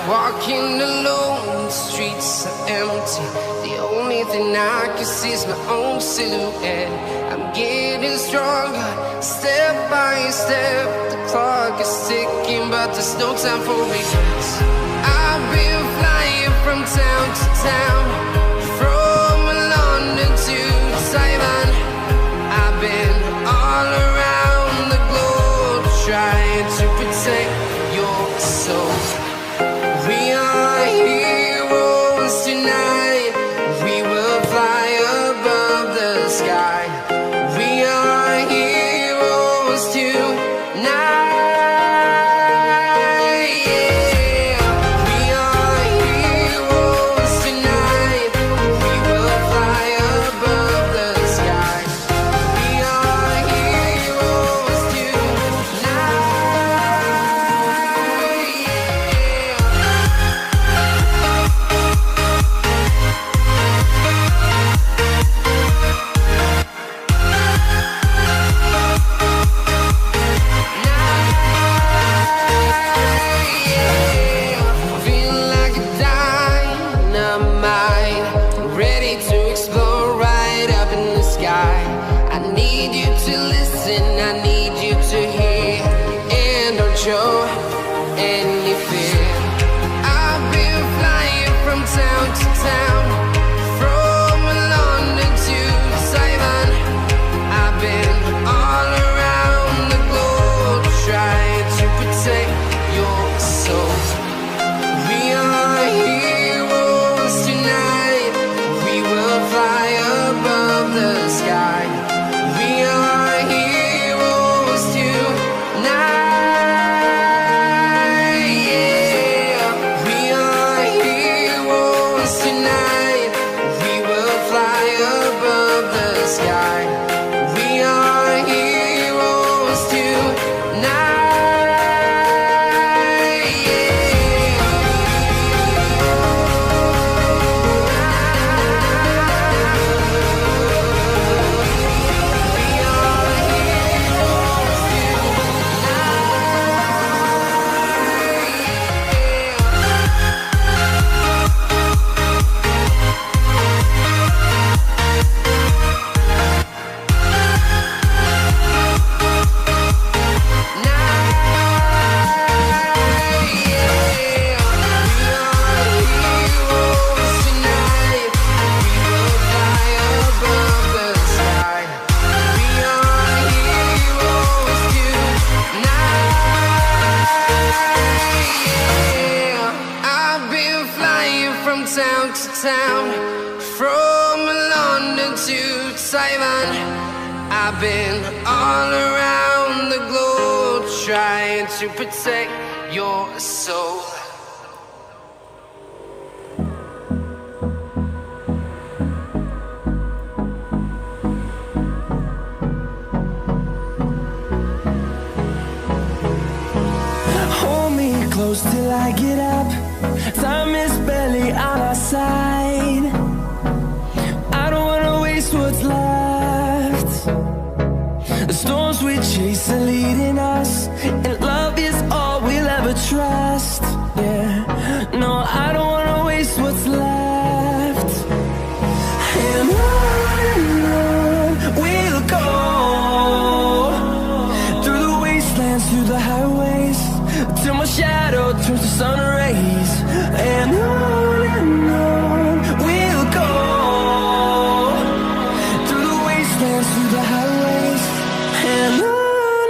Walking alone, the streets are empty. The only thing I can see is my own silhouette. I'm getting stronger, step by step. The clock is ticking, but there's no time for regrets. I've been flying from town to town, from London to Taiwan. I've been all around the globe, trying to protect your soul. We are heroes tonight. We will fly above the sky. We are heroes tonight. Yeah. We are heroes tonight. We will fly above the sky. We are heroes tonight. Feeling like a dynamite, ready to explode right up in the sky. I need you to listen, I need you to hear, and don't show any fear. I've been flying from town to town, from London to Taiwan. I've been all around the globe, trying to protect your soul. We are heroes tonight. We will fly above the sky. We are heroes tonight. Yeah. We are heroes tonight. We will fly above the sky. We are heroes tonight. I've been flying from town to town, from London to Taiwan. I've been all around the globe, trying to protect your soul. Hold me close till I get up. Time is barely on our side. I don't wanna waste what's left. The storms we chase are leading us, and love is all we'll ever trust. Yeah, no, I don't wanna waste what's left. And on we'll go, through the wastelands, through the highways, till my shadow turns to sun rays. And on we'll go, through the wastelands, through the highways, and on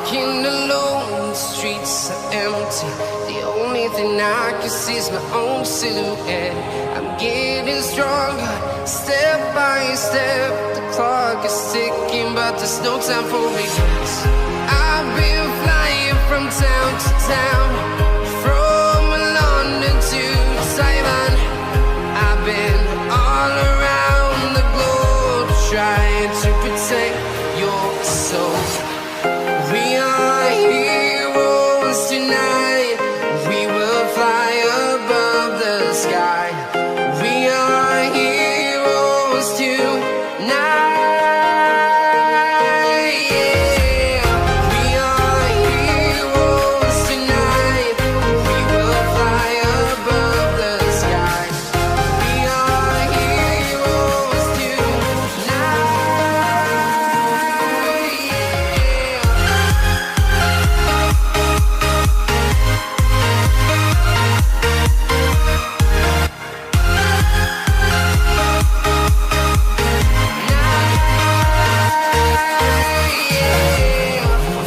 walking alone, the streets are empty. The only thing I can see is my own silhouette. I'm getting stronger, step by step. The clock is ticking, but there's no time for regrets. I've been flying from town to town, from London to Taiwan. I've been all around the globe, trying to protect your soul. We are heroes tonight. We will fly above the sky. We are heroes tonight. Yeah. We are heroes tonight. We will fly above the sky. We are heroes tonight.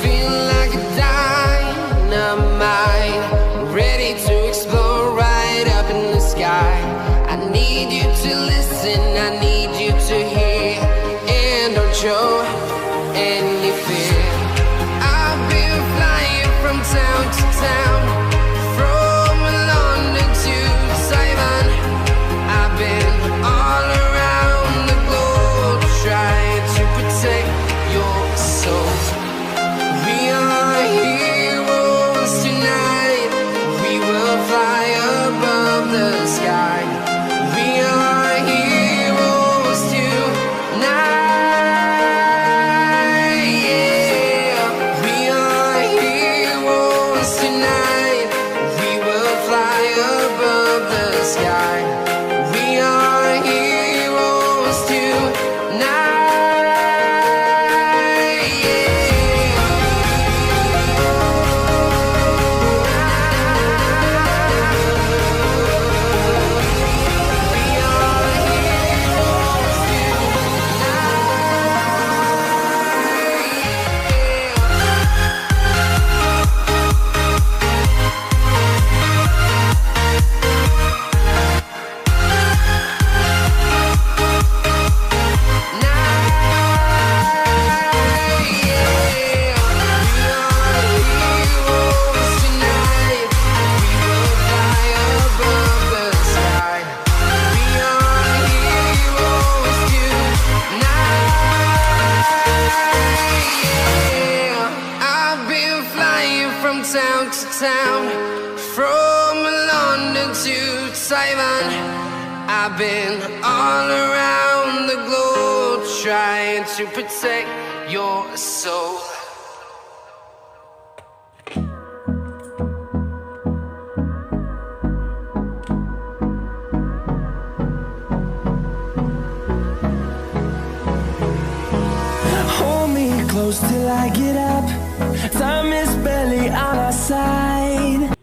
Feeling like a dynamite, ready to explode right up in the sky. I need you to listen, I need you to hear, and don't show any fear. I've been flying from town to town, from London to Taiwan. I've been all around the globe, trying to protect your soul. We are heroes tonight. We will fly above the sky. We are heroes tonight. Yeah. We are heroes tonight. We will fly above the sky. We are heroes tonight. I've been flying from town to town, from London to Taiwan. I've been all around the globe, trying to protect your soul. Hold me close till I get up. Time is barely on our side.